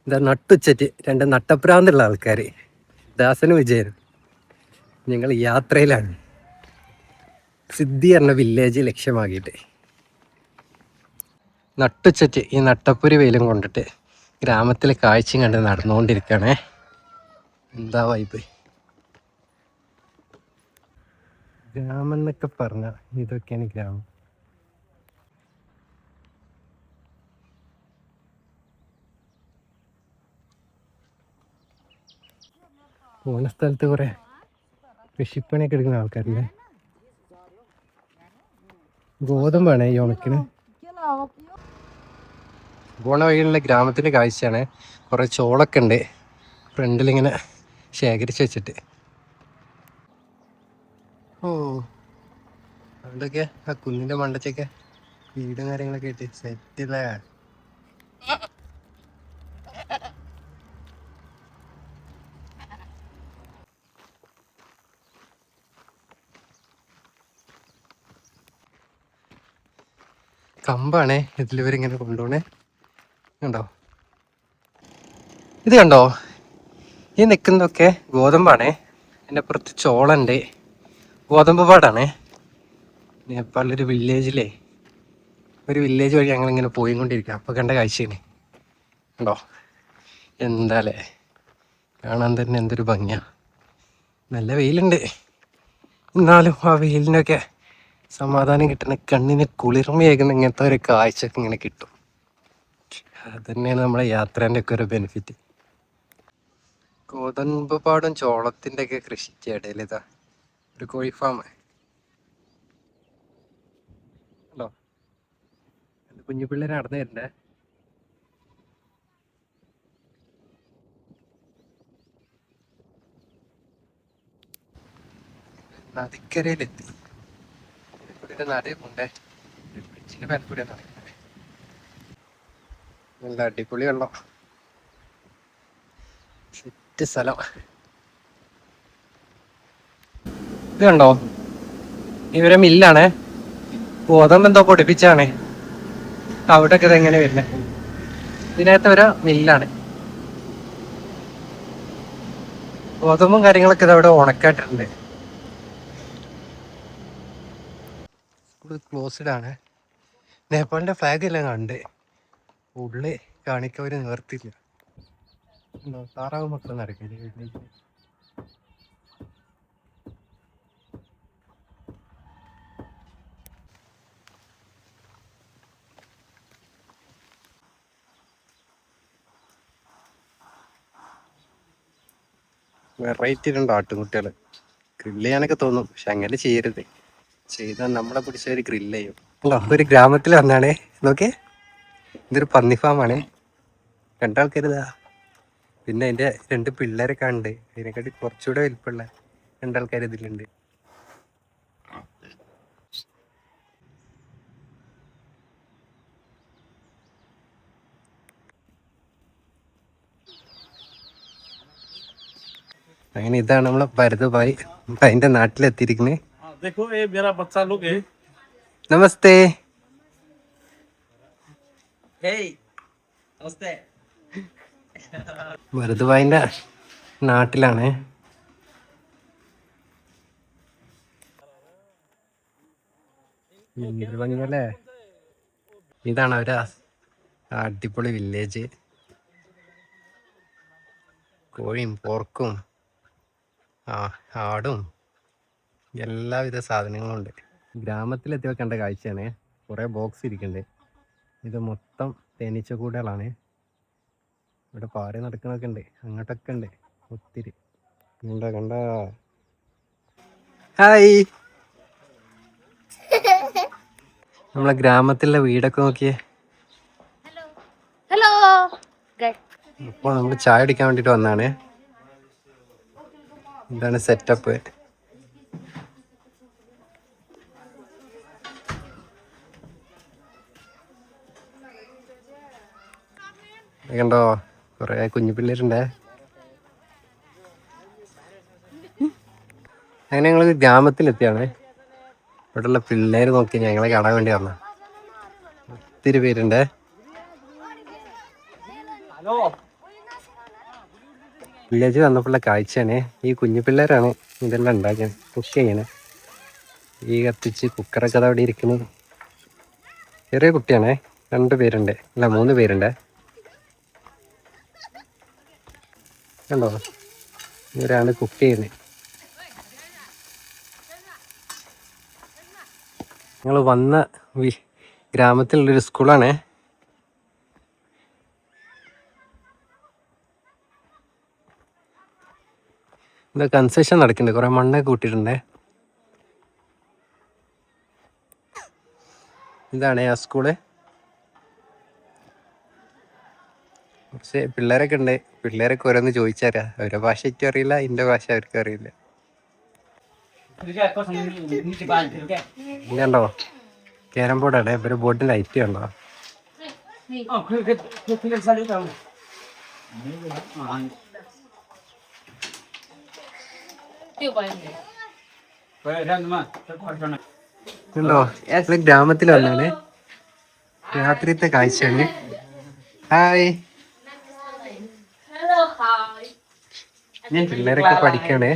ഇതാ നട്ടുച്ചറ്റ് രണ്ട് നട്ടപ്രാന്തുള്ള ആൾക്കാർ, ദാസനും വിജയനും. ഞങ്ങൾ യാത്രയിലാണ് സിദ്ധി എന്ന വില്ലേജ് ലക്ഷ്യമാക്കിയിട്ട്. നട്ടുച്ചറ്റ് ഈ നട്ടപ്പൊരി വെയിലും കൊണ്ടിട്ട് ഗ്രാമത്തിലെ കാഴ്ചയും കണ്ട് നടന്നുകൊണ്ടിരിക്കുകയാണേ. എന്താ വൈബ്! ഗ്രാമം എന്നൊക്കെ പറഞ്ഞ ഇതൊക്കെയാണ് ഗ്രാമം. പോണ സ്ഥലത്ത് കുറെ കൃഷിപ്പണിയൊക്കെ എടുക്കുന്ന ആൾക്കാരില്ലേ. ഗോതമ്പാണ് ഈ ഉണക്കിന്. പോണ വഴിയുള്ള ഗ്രാമത്തിന്റെ കാഴ്ചയാണ്. കുറെ ചോളൊക്കെ ഉണ്ട് ഫ്രണ്ടിലിങ്ങനെ ശേഖരിച്ച് വെച്ചിട്ട്. ഓ, അവിടെയൊക്കെ ആ കുന്നിന്റെ മണ്ടച്ചൊക്കെ വീടും കാര്യങ്ങളൊക്കെ ആയിട്ട് സെറ്റില്ലേ. കമ്പാണേ ഇതിലിവരിങ്ങനെ കൊണ്ടുപോണേ. കണ്ടോ, ഇത് കണ്ടോ, ഈ നിൽക്കുന്നതൊക്കെ ഗോതമ്പാണേ. എൻ്റെ അപ്പുറത്ത് ചോളുണ്ട്, ഗോതമ്പ് പാടാണേ. നേപ്പാളിലൊരു വില്ലേജിലെ ഒരു വില്ലേജ് വഴി ഞങ്ങളിങ്ങനെ പോയിക്കൊണ്ടിരിക്കുക. അപ്പോൾ കണ്ട കാഴ്ചയാണ്. കണ്ടോ, എന്താല്ലേ, കാണാൻ തന്നെ എന്തൊരു ഭംഗിയാ. നല്ല വെയിലുണ്ട്, എന്നാലും ആ വെയിലിനൊക്കെ സമാധാനം കിട്ടുന്ന, കണ്ണിന് കുളിർമയേകുന്ന ഇങ്ങനത്തെ ഒരു കാഴ്ചയൊക്കെ ഇങ്ങനെ കിട്ടും. അത് തന്നെയാണ് നമ്മളെ യാത്രേൻ്റെ ഒക്കെ ഒരു ബെനിഫിറ്റ്. ഗോതമ്പ് പാടും ചോളത്തിൻ്റെ ഒക്കെ കൃഷിക്ക് ഇടയിൽ ഇതാ ഒരു കോഴി ഫാം. ഉണ്ടോ, കുഞ്ഞു പിള്ളേർ നടന്നു തരണ്ടേ. നദിക്കരയിലെത്തി. ഇവിടെ നടയുണ്ടേ, ബ്രിഡ്ജിന്റെ പേരക്കൂടെ നടക്കുന്നത്. നല്ല അടിപൊളി വെള്ളം, സെറ്റ് സ്ഥലം. ഇത് കണ്ടോ, ഇവരെ മില്ലാണേ. ഗോതമ്പ് എന്തോ പൊടിപ്പിച്ചാണേ. അവിടെയൊക്കെ ഇതെങ്ങനെ വരുന്നത്, ഇതിനകത്ത് ഒരു മില്ലാണ്. ഗോതമ്പും കാര്യങ്ങളൊക്കെ ഇതവിടെ ഉണക്കായിട്ടുണ്ട്. ക്ലോസ്ഡ് ആണ്. നേപ്പാളിന്റെ ഫ്ലാഗ് എല്ലാം കണ്ട് ഉള്ളിൽ കാണിക്കാൻ ഒരു നിവർത്തില്ല. താറാവ് മക്കൾ നടക്കില്ല വീട്ടിലേക്ക്. വെറൈറ്റി രണ്ട് ആട്ടുംകുട്ടികള് ഗ്രില്ല് ചെയ്യാനൊക്കെ തോന്നും, പക്ഷെ അങ്ങനെ ചെയ്യരുത്. ചെയ്താൽ നമ്മളെ പിടിച്ചവര് ഗ്രില്ല് ചെയ്യും. ഒരു ഗ്രാമത്തിൽ വന്നാണേ. നോക്കേ, ഇതൊരു പന്നി ഫാമാണ്. രണ്ടാൾക്കാരിതാ, പിന്നെ അതിന്റെ രണ്ട് പിള്ളേരൊക്കെ ഉണ്ട്. അതിനെക്കാട്ടി കുറച്ചുകൂടെ വലിപ്പമുള്ള രണ്ടാൾക്കാർ ഇതിലുണ്ട്. അങ്ങനെ ഇതാണ് നമ്മളെ ഭരതഭായി അതിന്റെ നാട്ടിലെത്തിയിരിക്കുന്നത്. നമസ്തേ. ഭരതഭായിന്റെ നാട്ടിലാണ്. ഭംഗിയല്ലേ. ഇതാണ് അവര് അടിപൊളി വില്ലേജ്. കോഴിയും പോർക്കും ആടും എല്ലാവിധ സാധനങ്ങളും ഉണ്ട്. ഗ്രാമത്തിലെത്തി വെക്കേണ്ട കാഴ്ചയാണ്. കുറേ ബോക്സ് ഇരിക്കുന്നുണ്ട്. ഇത് മൊത്തം തേനീച്ചക്കൂടുകളാണ്. ഇവിടെ പാറി നടക്കണൊക്കെ ഉണ്ട്, അങ്ങോട്ടൊക്കെ ഉണ്ട് ഒത്തിരി. കണ്ട ഹായ്, നമ്മളെ ഗ്രാമത്തിലെ വീടൊക്കെ നോക്കിയേ. ഹലോ. അപ്പോൾ നമ്മൾ ചായ അടിക്കാൻ വേണ്ടിട്ട് വന്നാണ്. ഇതാണ് സെറ്റപ്പ്. കണ്ടോ, കുറെ കുഞ്ഞു പിള്ളേരുണ്ടേ. അങ്ങനെ ഞങ്ങൾ ഗ്രാമത്തിലെത്തിയാണ്. ഇവിടെയുള്ള പിള്ളേര് നോക്കി ഞങ്ങളെ കാണാൻ വേണ്ടി വന്ന ഒത്തിരി പേരുണ്ടേ. വില്ലേജ് വന്നപ്പോഴുള്ള കാഴ്ചയാണ്. ഈ കുഞ്ഞു പിള്ളേരാണ് ഇതെല്ലാം ഉണ്ടാക്കുന്നത്, കുക്ക് ചെയ്യണേ. ഈ കത്തിച്ച് കുക്കറൊക്കെ അത് അവിടെ ഇരിക്കുന്നു. ചെറിയ കുട്ടിയാണേ, 2 പേരുണ്ട്, അല്ല 3 പേരുണ്ട്. കണ്ടോ, ഇവരാണ് കുക്ക് ചെയ്യുന്നത്. ഞങ്ങൾ വന്ന ഗ്രാമത്തിലുള്ളൊരു സ്കൂളാണേ. എന്താ കൺസ്ട്രക്ഷൻ നടക്കുന്നുണ്ട്, കുറെ മണ്ണൊക്കെ കൂട്ടിയിട്ടുണ്ടേ. ഇതാണ് ആ സ്കൂള്. കുറച്ച് പിള്ളേരൊക്കെ ഉണ്ട്. പിള്ളേരൊക്കെ ഓരോന്ന് ചോദിച്ചാരാ, അവരുടെ ഭാഷ ഏറ്റവും അറിയില്ല, എൻ്റെ ഭാഷ അവർക്ക് അറിയില്ല. ഇല്ലണ്ടോ, ക്യാരം ബോർഡാണ്. ഒരു ബോർഡിൻ്റെ ഐറ്റം ഉണ്ടോ. ഉണ്ടോ, ഗ്രാമത്തിൽ വന്നാണ്. രാത്രിത്തെ കാഴ്ചയാണ്. ഹായ്, പിള്ളേരൊക്കെ പഠിക്കണേ.